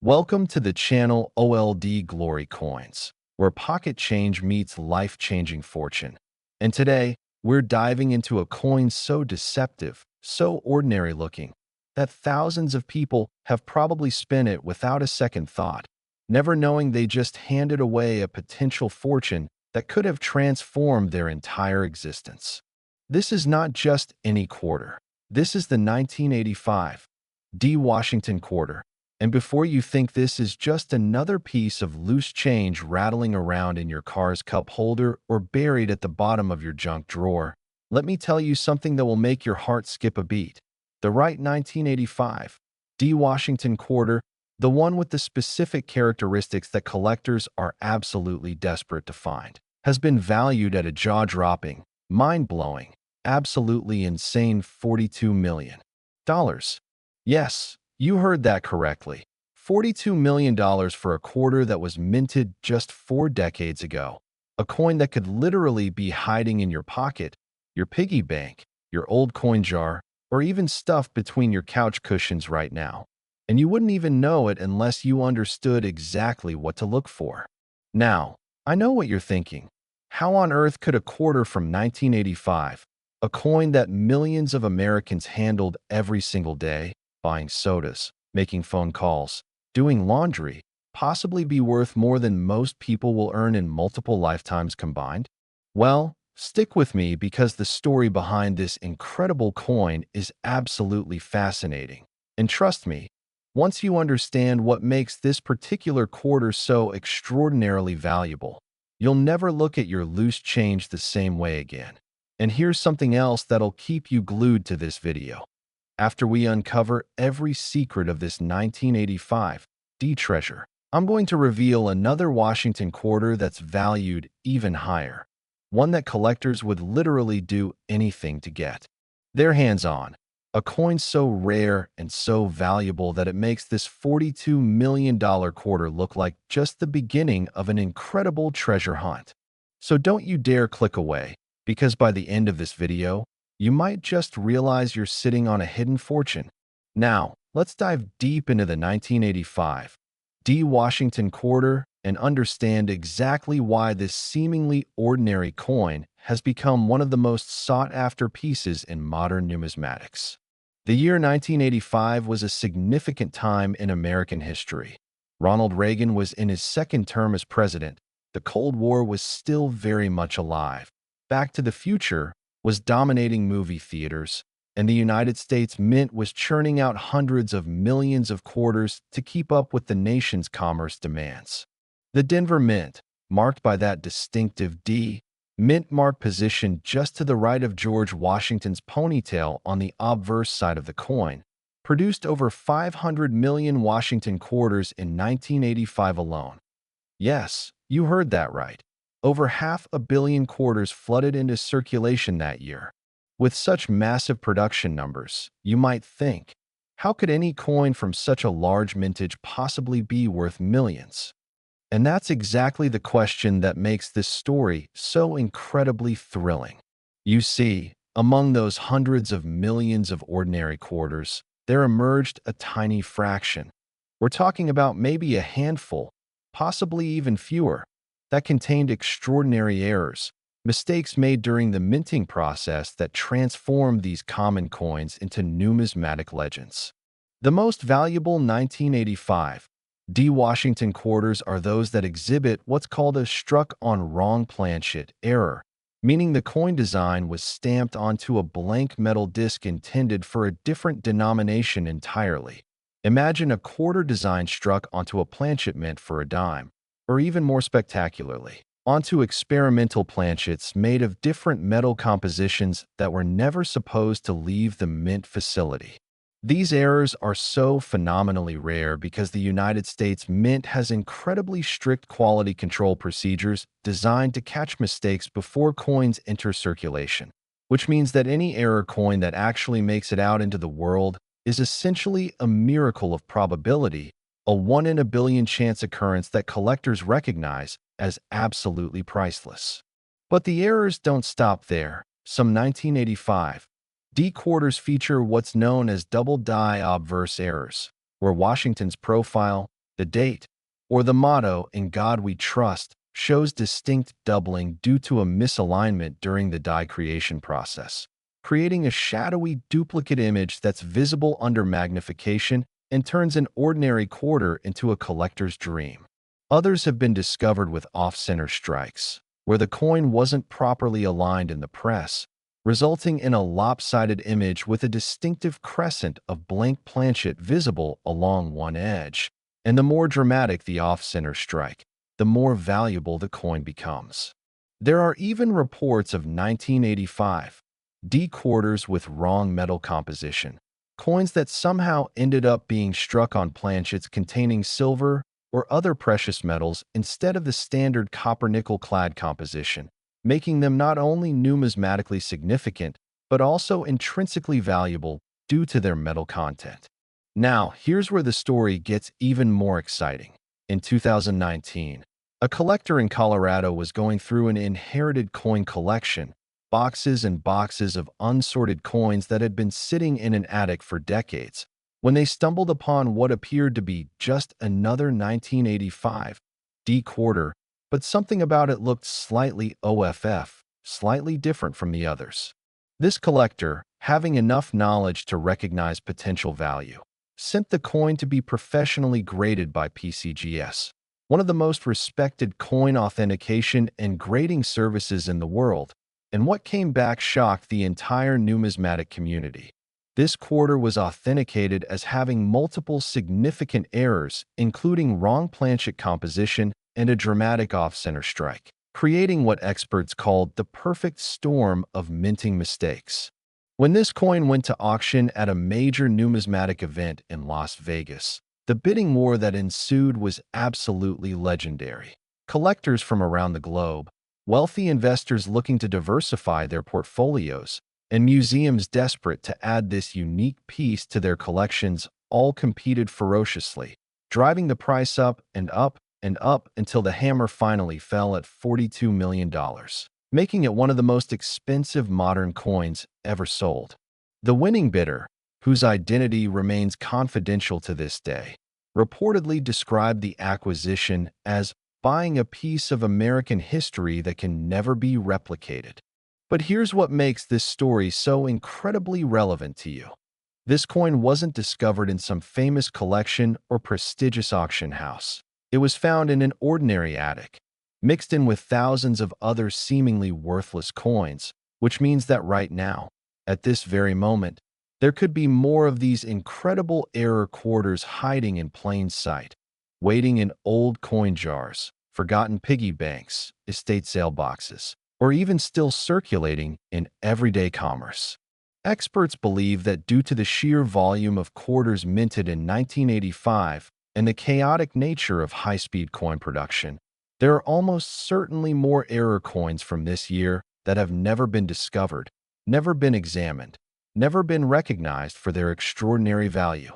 Welcome to the channel OLD Glory Coins, where pocket change meets life-changing fortune. And today, we're diving into a coin so deceptive, so ordinary-looking, that thousands of people have probably spent it without a second thought, never knowing they just handed away a potential fortune that could have transformed their entire existence. This is not just any quarter. This is the 1985 D. Washington quarter. And before you think this is just another piece of loose change rattling around in your car's cup holder or buried at the bottom of your junk drawer, let me tell you something that will make your heart skip a beat. The right 1985 D. Washington quarter, the one with the specific characteristics that collectors are absolutely desperate to find, has been valued at a jaw-dropping, mind-blowing, absolutely insane $42 million. Yes, you heard that correctly. $42 million for a quarter that was minted just 4 decades ago. A coin that could literally be hiding in your pocket, your piggy bank, your old coin jar, or even stuffed between your couch cushions right now. And you wouldn't even know it unless you understood exactly what to look for. Now, I know what you're thinking. How on earth could a quarter from 1985, a coin that millions of Americans handled every single day, buying sodas, making phone calls, doing laundry, possibly be worth more than most people will earn in multiple lifetimes combined? Well, stick with me because the story behind this incredible coin is absolutely fascinating. And trust me, once you understand what makes this particular quarter so extraordinarily valuable, you'll never look at your loose change the same way again. And here's something else that'll keep you glued to this video. After we uncover every secret of this 1985 D treasure, I'm going to reveal another Washington quarter that's valued even higher, one that collectors would literally do anything to get their hands on, a coin so rare and so valuable that it makes this $42 million quarter look like just the beginning of an incredible treasure hunt. So don't you dare click away, because by the end of this video, you might just realize you're sitting on a hidden fortune. Now, let's dive deep into the 1985 D. Washington quarter and understand exactly why this seemingly ordinary coin has become one of the most sought-after pieces in modern numismatics. The year 1985 was a significant time in American history. Ronald Reagan was in his second term as president. The Cold War was still very much alive. Back to the Future was dominating movie theaters, and the United States Mint was churning out hundreds of millions of quarters to keep up with the nation's commerce demands. The Denver Mint, marked by that distinctive D, mint mark position just to the right of George Washington's ponytail on the obverse side of the coin, produced over 500 million Washington quarters in 1985 alone. Yes, you heard that right. Over 500 million quarters flooded into circulation that year. With such massive production numbers, you might think, how could any coin from such a large mintage possibly be worth millions? And that's exactly the question that makes this story so incredibly thrilling. You see, among those hundreds of millions of ordinary quarters, there emerged a tiny fraction. We're talking about maybe a handful, possibly even fewer, that contained extraordinary errors, mistakes made during the minting process that transformed these common coins into numismatic legends. The most valuable 1985 D. Washington quarters are those that exhibit what's called a struck on wrong planchet error, meaning the coin design was stamped onto a blank metal disc intended for a different denomination entirely. Imagine a quarter design struck onto a planchet meant for a dime, or even more spectacularly, onto experimental planchets made of different metal compositions that were never supposed to leave the mint facility. These errors are so phenomenally rare because the United States Mint has incredibly strict quality control procedures designed to catch mistakes before coins enter circulation, which means that any error coin that actually makes it out into the world is essentially a miracle of probability, a 1 in a billion chance occurrence that collectors recognize as absolutely priceless. But the errors don't stop there. Some 1985 D quarters feature what's known as double die obverse errors, where Washington's profile, The date, or the motto, "In God We Trust," shows distinct doubling due to a misalignment during the die creation process, creating a shadowy duplicate image that's visible under magnification and turns an ordinary quarter into a collector's dream. Others have been discovered with off-center strikes, where the coin wasn't properly aligned in the press, resulting in a lopsided image with a distinctive crescent of blank planchet visible along one edge. And the more dramatic the off-center strike, the more valuable the coin becomes. There are even reports of 1985 D quarters with wrong metal composition, coins that somehow ended up being struck on planchets containing silver or other precious metals instead of the standard copper-nickel clad composition, making them not only numismatically significant, but also intrinsically valuable due to their metal content. Now, here's where the story gets even more exciting. In 2019, a collector in Colorado was going through an inherited coin collection, boxes and boxes of unsorted coins that had been sitting in an attic for decades, when they stumbled upon what appeared to be just another 1985 D quarter, but something about it looked slightly OFF, slightly different from the others. This collector, having enough knowledge to recognize potential value, sent the coin to be professionally graded by PCGS, one of the most respected coin authentication and grading services in the world, and what came back shocked the entire numismatic community. This quarter was authenticated as having multiple significant errors, including wrong planchet composition and a dramatic off-center strike, creating what experts called the perfect storm of minting mistakes. When this coin went to auction at a major numismatic event in Las Vegas, the bidding war that ensued was absolutely legendary. Collectors from around the globe, wealthy investors looking to diversify their portfolios, and museums desperate to add this unique piece to their collections all competed ferociously, driving the price up and up and up until the hammer finally fell at $42 million, making it one of the most expensive modern coins ever sold. The winning bidder, whose identity remains confidential to this day, reportedly described the acquisition as buying a piece of American history that can never be replicated. But here's what makes this story so incredibly relevant to you. This coin wasn't discovered in some famous collection or prestigious auction house. It was found in an ordinary attic, mixed in with thousands of other seemingly worthless coins, which means that right now, at this very moment, there could be more of these incredible error quarters hiding in plain sight, waiting in old coin jars, forgotten piggy banks, estate sale boxes, or even still circulating in everyday commerce. Experts believe that due to the sheer volume of quarters minted in 1985 and the chaotic nature of high-speed coin production, there are almost certainly more error coins from this year that have never been discovered, never been examined, never been recognized for their extraordinary value.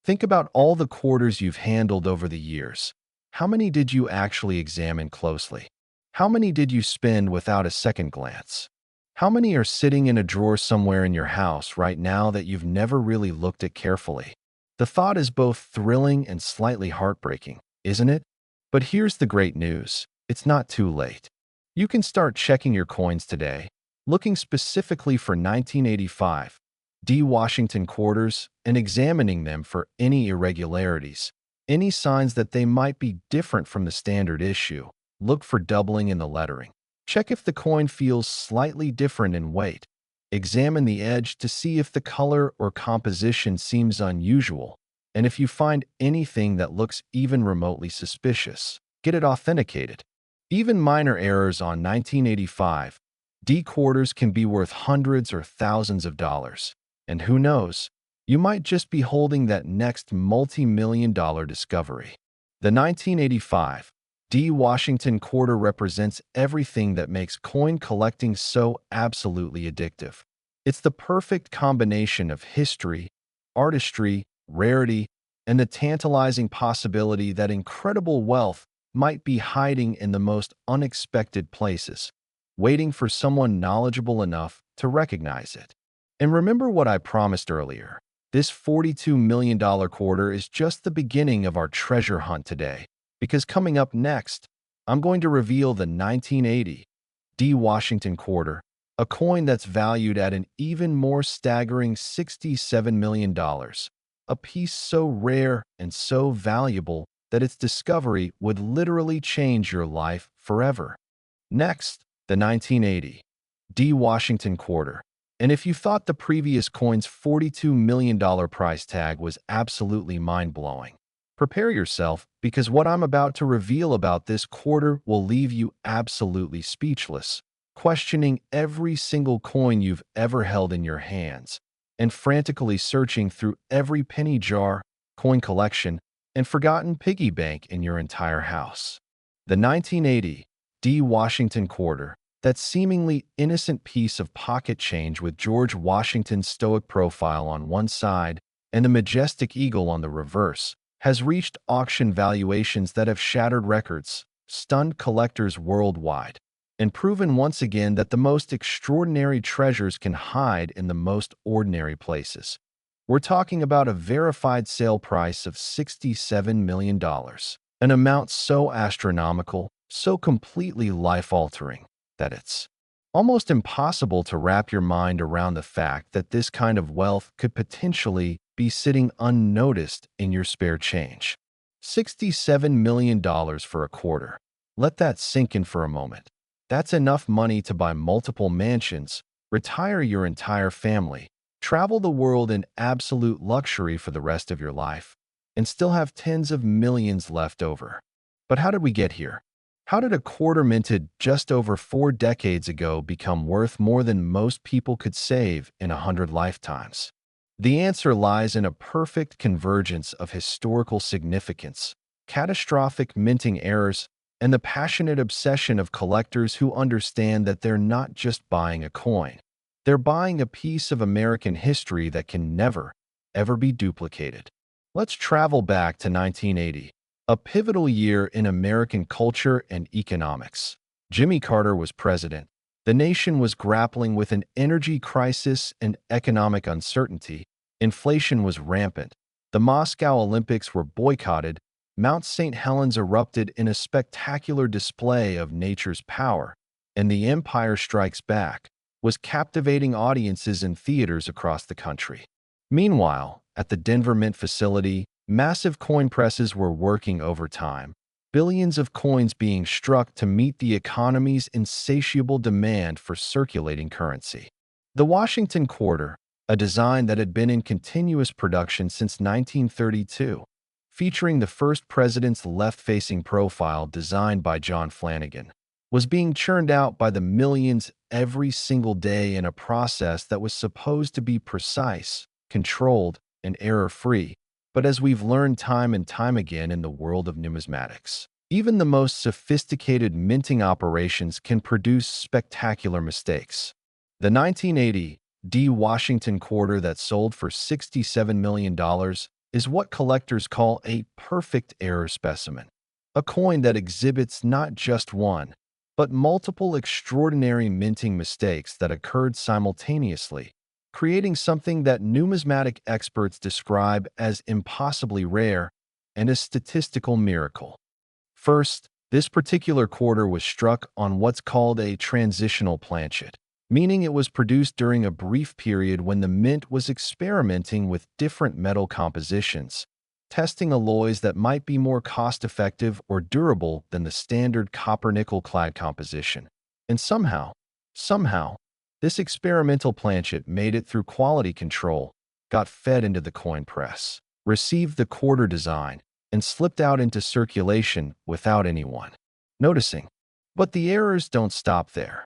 Think about all the quarters you've handled over the years. How many did you actually examine closely? How many did you spend without a second glance? How many are sitting in a drawer somewhere in your house right now that you've never really looked at carefully? The thought is both thrilling and slightly heartbreaking, isn't it? But here's the great news. It's not too late. You can start checking your coins today, looking specifically for 1985 D Washington quarters and examining them for any irregularities, any signs that they might be different from the standard issue. Look for doubling in the lettering. Check if the coin feels slightly different in weight. Examine the edge to see if the color or composition seems unusual. And if you find anything that looks even remotely suspicious, get it authenticated. Even minor errors on 1985 D quarters can be worth hundreds or thousands of dollars. And who knows, you might just be holding that next multi-million-dollar discovery. The 1985 D Washington quarter represents everything that makes coin collecting so absolutely addictive. It's the perfect combination of history, artistry, rarity, and the tantalizing possibility that incredible wealth might be hiding in the most unexpected places, waiting for someone knowledgeable enough to recognize it. And remember what I promised earlier. This $42 million quarter is just the beginning of our treasure hunt today, because coming up next, I'm going to reveal the 1980 D Washington quarter, a coin that's valued at an even more staggering $67 million, a piece so rare and so valuable that its discovery would literally change your life forever. Next, the 1980 D Washington quarter. And if you thought the previous coin's $42 million price tag was absolutely mind-blowing, prepare yourself, because what I'm about to reveal about this quarter will leave you absolutely speechless, questioning every single coin you've ever held in your hands, and frantically searching through every penny jar, coin collection, and forgotten piggy bank in your entire house. The 1980 D Washington quarter, that seemingly innocent piece of pocket change with George Washington's stoic profile on one side and the majestic eagle on the reverse, has reached auction valuations that have shattered records, stunned collectors worldwide, and proven once again that the most extraordinary treasures can hide in the most ordinary places. We're talking about a verified sale price of $67 million, an amount so astronomical, so completely life-altering, that it's almost impossible to wrap your mind around the fact that this kind of wealth could potentially be sitting unnoticed in your spare change. $67 million for a quarter. Let that sink in for a moment. That's enough money to buy multiple mansions, retire your entire family, travel the world in absolute luxury for the rest of your life, and still have tens of millions left over. But how did we get here? How did a quarter minted just over 4 decades ago become worth more than most people could save in 100 lifetimes? The answer lies in a perfect convergence of historical significance, catastrophic minting errors, and the passionate obsession of collectors who understand that they're not just buying a coin. They're buying a piece of American history that can never, ever be duplicated. Let's travel back to 1980. A pivotal year in American culture and economics. Jimmy Carter was president. The nation was grappling with an energy crisis and economic uncertainty. Inflation was rampant. The Moscow Olympics were boycotted. Mount St. Helens erupted in a spectacular display of nature's power. And The Empire Strikes Back was captivating audiences in theaters across the country. Meanwhile, at the Denver Mint facility, massive coin presses were working overtime, billions of coins being struck to meet the economy's insatiable demand for circulating currency. The Washington Quarter, a design that had been in continuous production since 1932, featuring the first president's left-facing profile designed by John Flanagan, was being churned out by the millions every single day in a process that was supposed to be precise, controlled, and error-free. But as we've learned time and time again in the world of numismatics, even the most sophisticated minting operations can produce spectacular mistakes. The 1980 D Washington quarter that sold for $67 million is what collectors call a perfect error specimen, a coin that exhibits not just one, but multiple extraordinary minting mistakes that occurred simultaneously, creating something that numismatic experts describe as impossibly rare and a statistical miracle. First, this particular quarter was struck on what's called a transitional planchet, meaning it was produced during a brief period when the mint was experimenting with different metal compositions, testing alloys that might be more cost-effective or durable than the standard copper-nickel clad composition. And somehow, this experimental planchet made it through quality control, got fed into the coin press, received the quarter design, and slipped out into circulation without anyone noticing. But the errors don't stop there.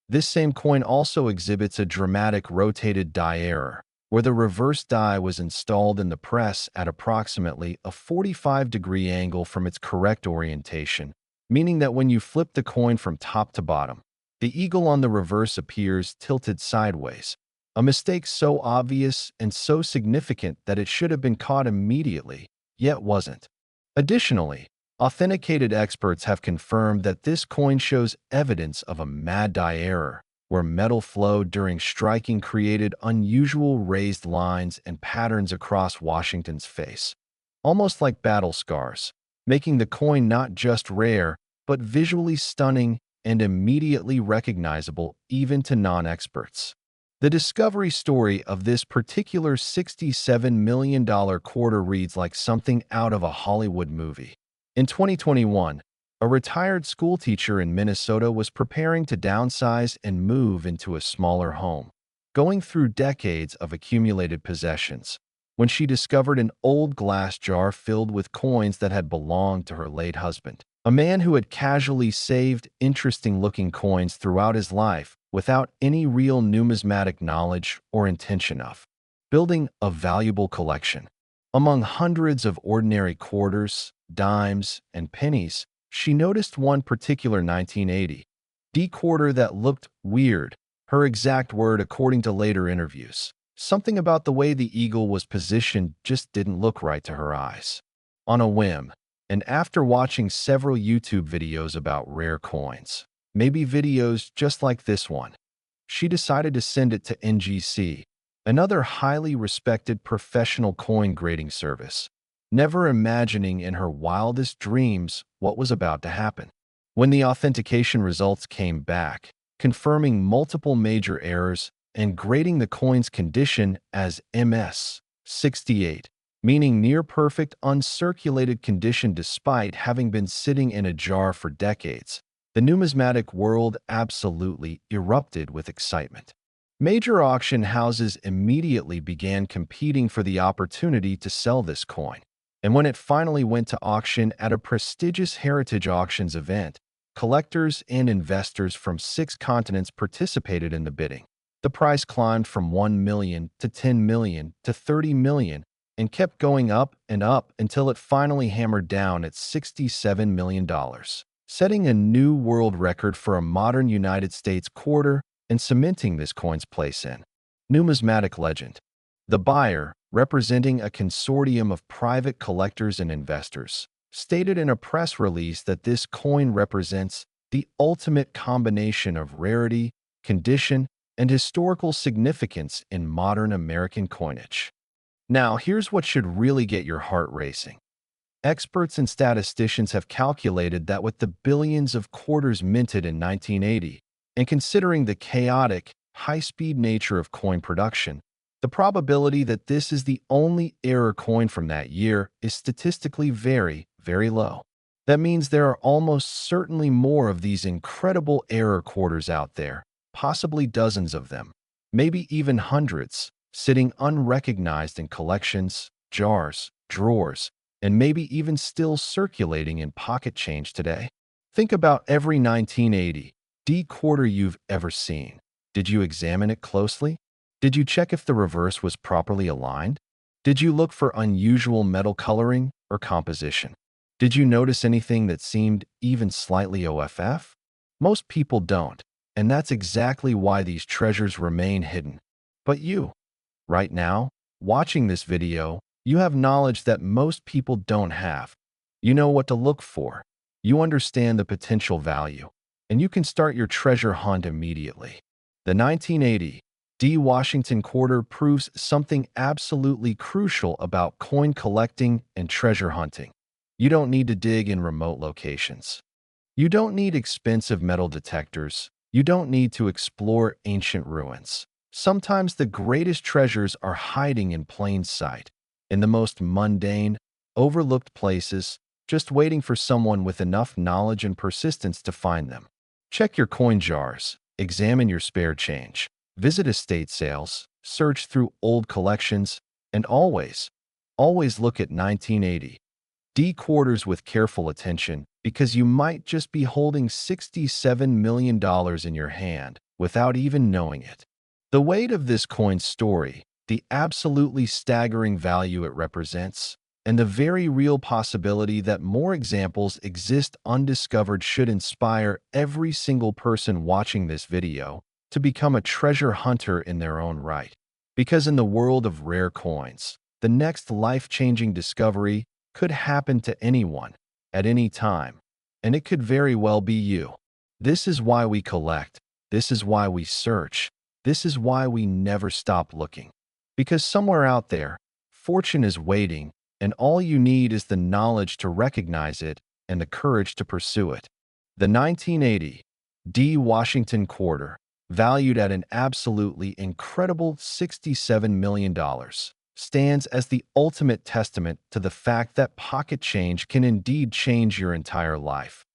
This same coin also exhibits a dramatic rotated die error, where the reverse die was installed in the press at approximately a 45-degree angle from its correct orientation, meaning that when you flip the coin from top to bottom, the eagle on the reverse appears tilted sideways, a mistake so obvious and so significant that it should have been caught immediately, yet wasn't. Additionally, authenticated experts have confirmed that this coin shows evidence of a mad die error, where metal flow during striking created unusual raised lines and patterns across Washington's face, almost like battle scars, making the coin not just rare, but visually stunning and immediately recognizable even to non-experts. The discovery story of this particular $67 million quarter reads like something out of a Hollywood movie. In 2021, a retired schoolteacher in Minnesota was preparing to downsize and move into a smaller home, going through decades of accumulated possessions, when she discovered an old glass jar filled with coins that had belonged to her late husband, a man who had casually saved interesting-looking coins throughout his life without any real numismatic knowledge or intention of building a valuable collection. Among hundreds of ordinary quarters, dimes, and pennies, she noticed one particular 1980 D quarter that looked weird, her exact word according to later interviews. Something about the way the eagle was positioned just didn't look right to her eyes. On a whim, and after watching several YouTube videos about rare coins, maybe videos just like this one, she decided to send it to NGC, another highly respected professional coin grading service, never imagining in her wildest dreams what was about to happen. When the authentication results came back, confirming multiple major errors and grading the coin's condition as MS 68, meaning near-perfect uncirculated condition despite having been sitting in a jar for decades, the numismatic world absolutely erupted with excitement. Major auction houses immediately began competing for the opportunity to sell this coin, and when it finally went to auction at a prestigious heritage auctions event, collectors and investors from 6 continents participated in the bidding. The price climbed from $1 million to $10 million to $30 million and kept going up and up until it finally hammered down at $67 million, setting a new world record for a modern United States quarter and cementing this coin's place in numismatic legend. The buyer, representing a consortium of private collectors and investors, stated in a press release that this coin represents the ultimate combination of rarity, condition, and historical significance in modern American coinage. Now, here's what should really get your heart racing. Experts and statisticians have calculated that with the billions of quarters minted in 1980, and considering the chaotic, high-speed nature of coin production, the probability that this is the only error coin from that year is statistically very, very low. That means there are almost certainly more of these incredible error quarters out there, possibly dozens of them, maybe even hundreds, sitting unrecognized in collections, jars, drawers, and maybe even still circulating in pocket change today. Think about every 1980 D quarter you've ever seen. Did you examine it closely? Did you check if the reverse was properly aligned? Did you look for unusual metal coloring or composition? Did you notice anything that seemed even slightly OFF? Most people don't, and that's exactly why these treasures remain hidden. But you, right now, watching this video, you have knowledge that most people don't have. You know what to look for. You understand the potential value, and you can start your treasure hunt immediately. The 1980 D. Washington quarter proves something absolutely crucial about coin collecting and treasure hunting. You don't need to dig in remote locations. You don't need expensive metal detectors. You don't need to explore ancient ruins. Sometimes the greatest treasures are hiding in plain sight, in the most mundane, overlooked places, just waiting for someone with enough knowledge and persistence to find them. Check your coin jars, examine your spare change, visit estate sales, search through old collections, and always look at 1980 D quarters with careful attention, because you might just be holding $67 million in your hand without even knowing it. The weight of this coin's story, the absolutely staggering value it represents, and the very real possibility that more examples exist undiscovered should inspire every single person watching this video to become a treasure hunter in their own right. Because in the world of rare coins, the next life-changing discovery could happen to anyone, at any time, and it could very well be you. This is why we collect. This is why we search. This is why we never stop looking. Because somewhere out there, fortune is waiting, and all you need is the knowledge to recognize it and the courage to pursue it. The 1980 D. Washington quarter, valued at an absolutely incredible $67 million, stands as the ultimate testament to the fact that pocket change can indeed change your entire life,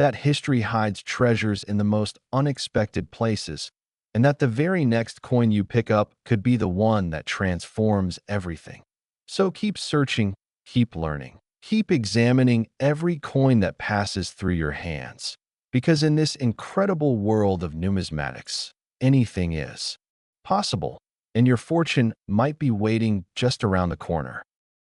that history hides treasures in the most unexpected places, and that the very next coin you pick up could be the one that transforms everything. So keep searching, keep learning, keep examining every coin that passes through your hands. Because in this incredible world of numismatics, anything is possible, and your fortune might be waiting just around the corner.